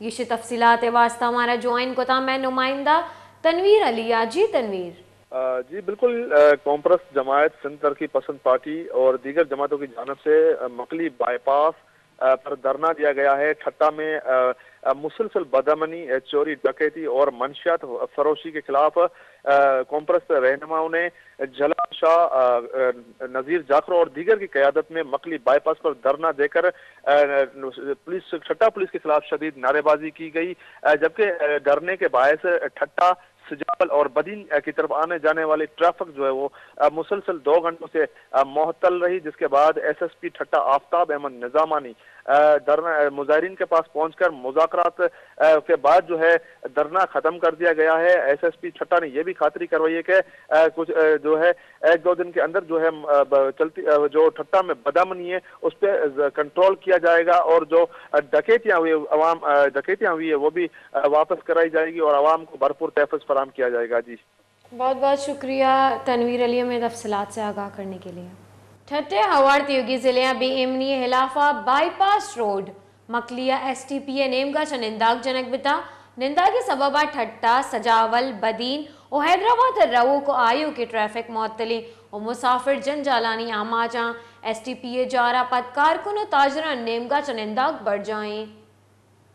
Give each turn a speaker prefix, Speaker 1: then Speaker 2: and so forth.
Speaker 1: یہ تفصیلات واسطہ ہمارا جوائن کو تھا میں نمائندہ تنویر علیہ. جی تنویر.
Speaker 2: جی بالکل، کانفرنس جماعت سندھ ترقی پسند پارٹی اور دیگر جماعتوں کی جانب سے مکلی بائی پاس پر دھرنا دیا گیا ہے. ٹھٹا میں مسلسل بدامنی، چوری ڈکیتی اور منشیات فروشی کے خلاف کانفرنس رہنماؤں نے جلال شاہ، نذیر جعفر اور دیگر کی قیادت میں مکلی بائی پاس پر دھرنا دے کر ٹھٹا پولیس کے خلاف شدید نعرے بازی کی گئی، جبکہ ڈرنے کے باعث ٹھٹا، سجاول اور بدین کی طرف آنے جانے والی ٹریفک جو ہے وہ مسلسل 2 گھنٹوں سے معطل رہی، جس کے بعد ایس ایس پی ٹھٹا آفتاب احمد نظامانی مظاہرین کے پاس پہنچ کر مذاکرات کے بعد جو ہے دھرنا ختم کر دیا گیا ہے. ایس ایس پی ٹھٹا نے یہ بھی خاطری کروائی ہے کہ کچھ جو ہے 1-2 دن کے اندر جو ہے چلتی جو ٹھٹا میں بدامنی ہے اس پہ کنٹرول کیا جائے گا، اور جو ڈکیتیاں ہوئی ہے وہ بھی واپس کرائی جائے گی اور عوام کو بھرپور تحفظ فراہم کیا جائے گا. جی
Speaker 1: بہت بہت شکریہ تنویر علیہ میں تفصیلات سے آگاہ کرنے کے لیے. ٹھٹے ہواڑ تیوگی ضلع بے امنی خلافہ بائی پاس روڈ مکلیہ ایس ٹی پی اے نیم کا چننداگ جنک بتا نندا کے سببہ ٹھٹا، سجاول، بدین اور حیدرآباد رو کو آیو کے ٹریفک معطلی اور مسافر جن جالانی آما جہاں ایس ٹی پی اے جارہ پت کارکن و تاجران نیم کا چننداگ بڑھ جائیں.